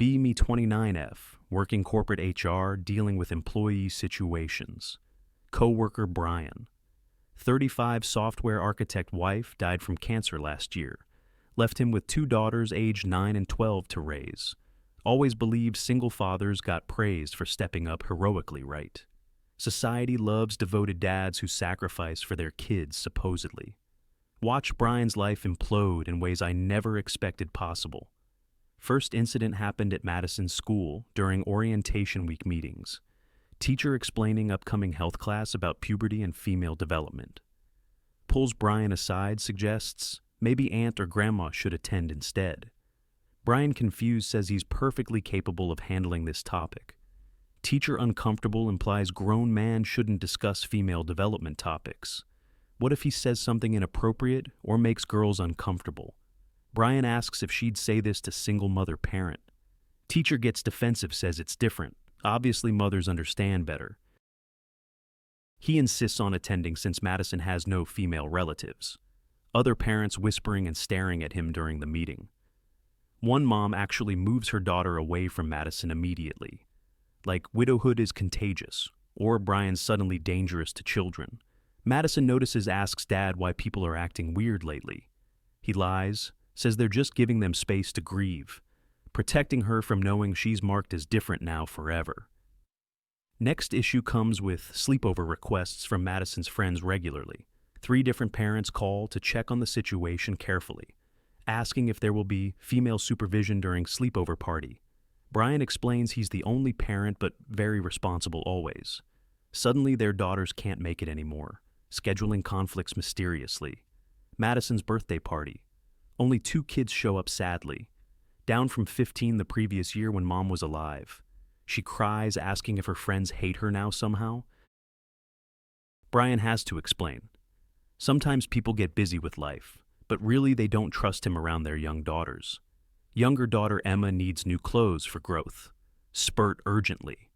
Me29F, working corporate HR, dealing with employee situations. Coworker Brian. 35 software architect wife died from cancer last year. Left him with 2 daughters aged 9 and 12 to raise. Always believed single fathers got praised for stepping up heroically, right? Society loves devoted dads who sacrifice for their kids, supposedly. Watch Brian's life implode in ways I never expected possible. First incident happened at Madison's school during orientation week meetings. Teacher explaining upcoming health class about puberty and female development. Pulls Brian aside, suggests maybe aunt or grandma should attend instead. Brian, confused, says he's perfectly capable of handling this topic. Teacher, uncomfortable, implies grown man shouldn't discuss female development topics. What if he says something inappropriate or makes girls uncomfortable? Brian asks if she'd say this to single mother parent. Teacher gets defensive, says it's different. Obviously mothers understand better. He insists on attending since Madison has no female relatives. Other parents whispering and staring at him during the meeting. One mom actually moves her daughter away from Madison immediately. Like widowhood is contagious, or Brian's suddenly dangerous to children. Madison notices, asks Dad why people are acting weird lately. He lies, says they're just giving them space to grieve, protecting her from knowing she's marked as different now forever. Next issue comes with sleepover requests from Madison's friends regularly. 3 different parents call to check on the situation carefully, asking if there will be female supervision during sleepover party. Brian explains he's the only parent but very responsible always. Suddenly their daughters can't make it anymore, scheduling conflicts mysteriously. Madison's birthday party. Only 2 kids show up sadly, down from 15 the previous year when mom was alive. She cries, asking if her friends hate her now somehow. Brian has to explain. Sometimes people get busy with life, but really they don't trust him around their young daughters. Younger daughter Emma needs new clothes for growth. Spurt urgently.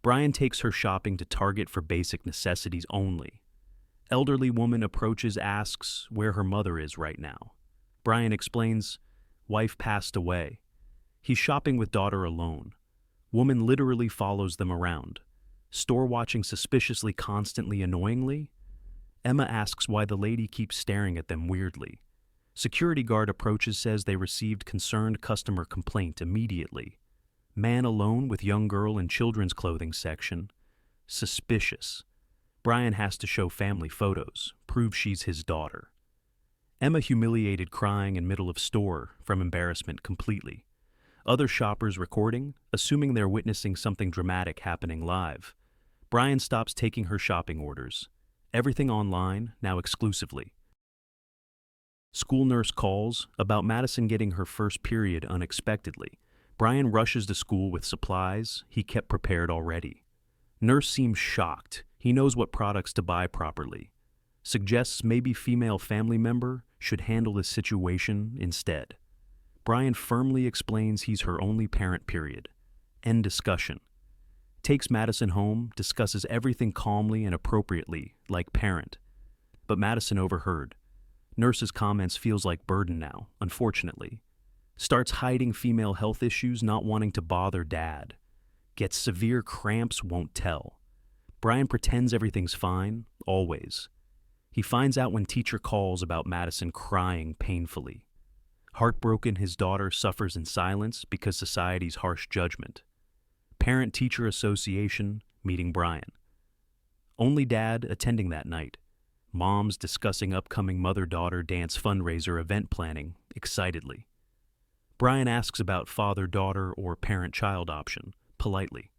Brian takes her shopping to Target for basic necessities only. Elderly woman approaches, asks where her mother is right now. Brian explains, wife passed away. He's shopping with daughter alone. Woman literally follows them around. Store watching suspiciously, constantly, annoyingly. Emma asks why the lady keeps staring at them weirdly. Security guard approaches, says they received concerned customer complaint immediately. Man alone with young girl in children's clothing section. Suspicious. Brian has to show family photos, prove she's his daughter. Emma humiliated, crying in middle of store from embarrassment completely. Other shoppers recording, assuming they're witnessing something dramatic happening live. Brian stops taking her shopping orders. Everything online, now exclusively. School nurse calls about Madison getting her first period unexpectedly. Brian rushes to school with supplies he kept prepared already. Nurse seems shocked. He knows what products to buy properly. Suggests maybe female family member should handle this situation instead. Brian firmly explains he's her only parent, period. End discussion. Takes Madison home, discusses everything calmly and appropriately, like parent. But Madison overheard. Nurse's comments feels like burden now, unfortunately. Starts hiding female health issues, not wanting to bother Dad. Gets severe cramps, won't tell. Brian pretends everything's fine, always. He finds out when teacher calls about Madison crying painfully. Heartbroken, his daughter suffers in silence because society's harsh judgment. Parent-teacher association meeting Brian. Only Dad attending that night. Moms discussing upcoming mother-daughter dance fundraiser event planning excitedly. Brian asks about father-daughter or parent-child option, politely.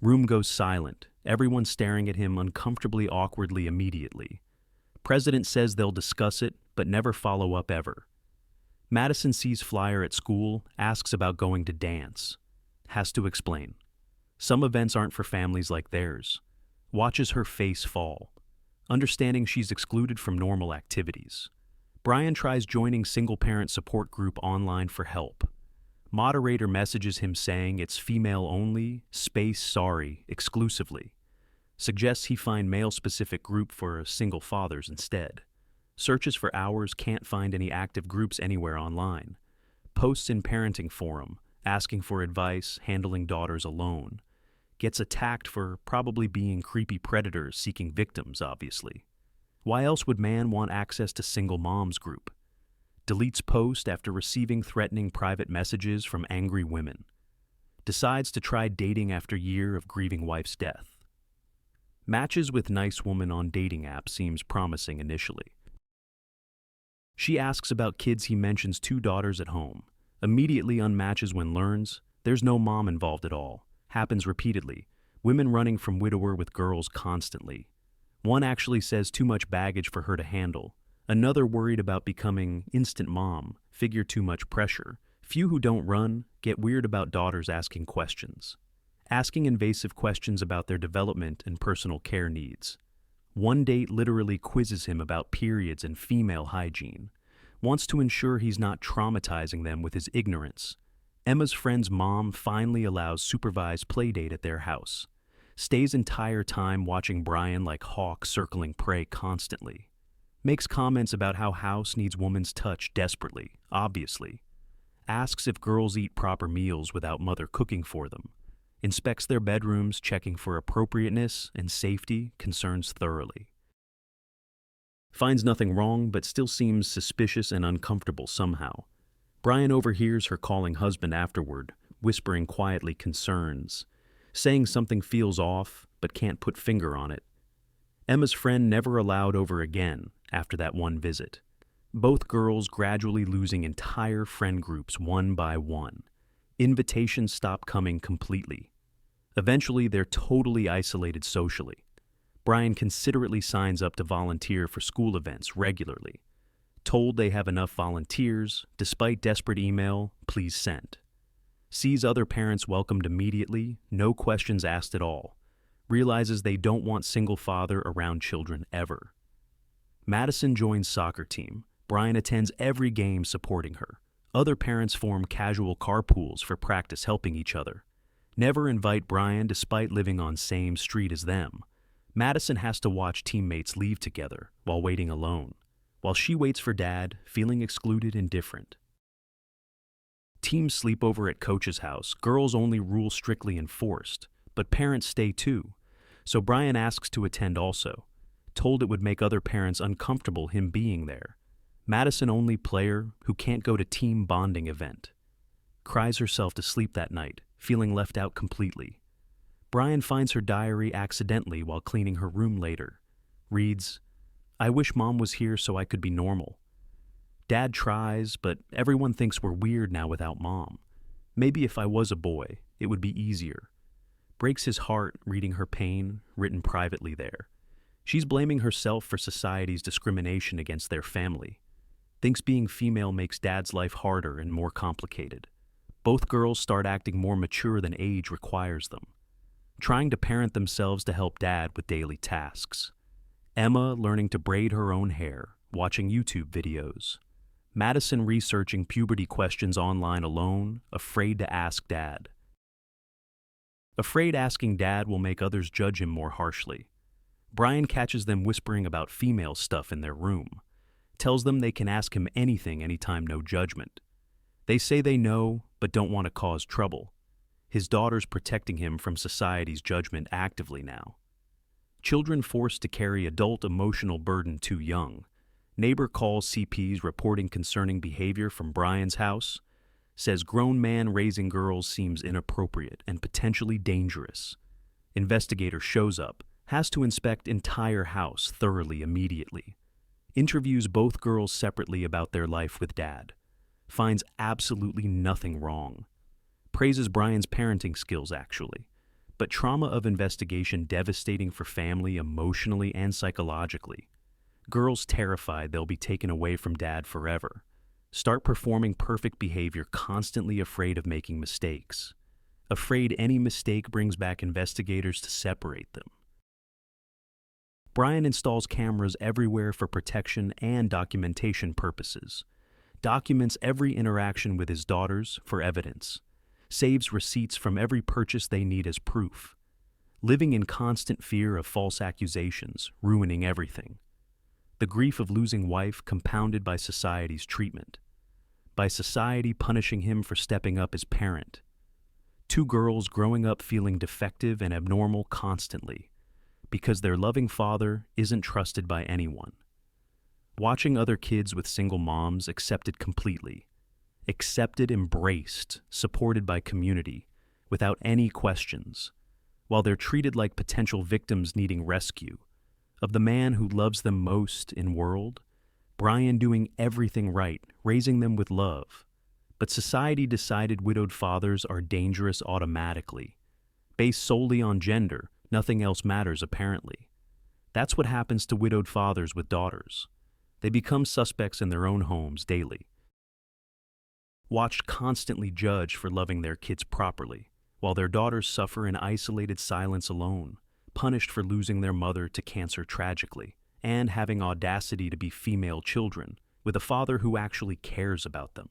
Room goes silent, everyone staring at him uncomfortably, awkwardly, immediately. President says they'll discuss it, but never follow up ever. Madison sees flyer at school, asks about going to dance. Has to explain. Some events aren't for families like theirs. Watches her face fall. Understanding she's excluded from normal activities. Brian tries joining single-parent support group online for help. Moderator messages him saying it's female only, space sorry, exclusively. Suggests he find male-specific group for single fathers instead. Searches for hours, can't find any active groups anywhere online. Posts in parenting forum, asking for advice, handling daughters alone. Gets attacked for probably being creepy predators seeking victims, obviously. Why else would man want access to single moms group? Deletes post after receiving threatening private messages from angry women. Decides to try dating after year of grieving wife's death. Matches with nice woman on dating app seems promising initially. She asks about kids he mentions 2 daughters at home. Immediately unmatches when learns there's no mom involved at all. Happens repeatedly. Women running from widower with girls constantly. One actually says too much baggage for her to handle. Another worried about becoming instant mom, figure too much pressure. Few who don't run get weird about daughters asking questions. Asking invasive questions about their development and personal care needs. One date literally quizzes him about periods and female hygiene. Wants to ensure he's not traumatizing them with his ignorance. Emma's friend's mom finally allows supervised playdate at their house. Stays entire time watching Brian like hawk circling prey constantly. Makes comments about how house needs woman's touch desperately, obviously. Asks if girls eat proper meals without mother cooking for them. Inspects their bedrooms, checking for appropriateness and safety concerns thoroughly. Finds nothing wrong, but still seems suspicious and uncomfortable somehow. Brian overhears her calling husband afterward, whispering quietly concerns, saying something feels off, but can't put finger on it. Emma's friend never allowed over again after that one visit. Both girls gradually losing entire friend groups one by one. Invitations stop coming completely. Eventually, they're totally isolated socially. Brian considerately signs up to volunteer for school events regularly. Told they have enough volunteers, despite desperate email, please send. Sees other parents welcomed immediately, no questions asked at all. Realizes they don't want single father around children ever. Madison joins soccer team. Brian attends every game supporting her. Other parents form casual carpools for practice helping each other. Never invite Brian despite living on same street as them. Madison has to watch teammates leave together while waiting alone, while she waits for dad, feeling excluded and different. Teams sleep over at coach's house. Girls only rule strictly enforced, but parents stay too. So Brian asks to attend also. Told it would make other parents uncomfortable him being there. Madison only player who can't go to team bonding event. Cries herself to sleep that night, feeling left out completely. Brian finds her diary accidentally while cleaning her room later. Reads, "I wish mom was here so I could be normal. Dad tries, but everyone thinks we're weird now without mom. Maybe if I was a boy, it would be easier." Breaks his heart reading her pain, written privately there. She's blaming herself for society's discrimination against their family. Thinks being female makes dad's life harder and more complicated. Both girls start acting more mature than age requires them. Trying to parent themselves to help dad with daily tasks. Emma learning to braid her own hair, watching YouTube videos. Madison researching puberty questions online alone, afraid to ask dad. Afraid asking dad will make others judge him more harshly. Brian catches them whispering about female stuff in their room. Tells them they can ask him anything anytime, no judgment. They say they know, but don't want to cause trouble. His daughter's protecting him from society's judgment actively now. Children forced to carry adult emotional burden too young. Neighbor calls CPs reporting concerning behavior from Brian's house. Says grown man raising girls seems inappropriate and potentially dangerous. Investigator shows up, has to inspect entire house thoroughly immediately. Interviews both girls separately about their life with dad. Finds absolutely nothing wrong. Praises Brian's parenting skills actually, but trauma of investigation devastating for family emotionally and psychologically. Girls terrified they'll be taken away from dad forever. Start performing perfect behavior, constantly afraid of making mistakes. Afraid any mistake brings back investigators to separate them. Brian installs cameras everywhere for protection and documentation purposes. Documents every interaction with his daughters for evidence. Saves receipts from every purchase they need as proof. Living in constant fear of false accusations, ruining everything. The grief of losing wife compounded by society's treatment. by society punishing him for stepping up as parent. Two girls growing up feeling defective and abnormal constantly, because their loving father isn't trusted by anyone. Watching other kids with single moms accepted completely, accepted, embraced, supported by community, without any questions, while they're treated like potential victims needing rescue, of the man who loves them most in world, Brian doing everything right, raising them with love. But society decided widowed fathers are dangerous automatically. Based solely on gender, nothing else matters apparently. That's what happens to widowed fathers with daughters. They become suspects in their own homes daily. Watched constantly judged for loving their kids properly, while their daughters suffer in isolated silence alone, punished for losing their mother to cancer tragically, and having audacity to be female children, with a father who actually cares about them.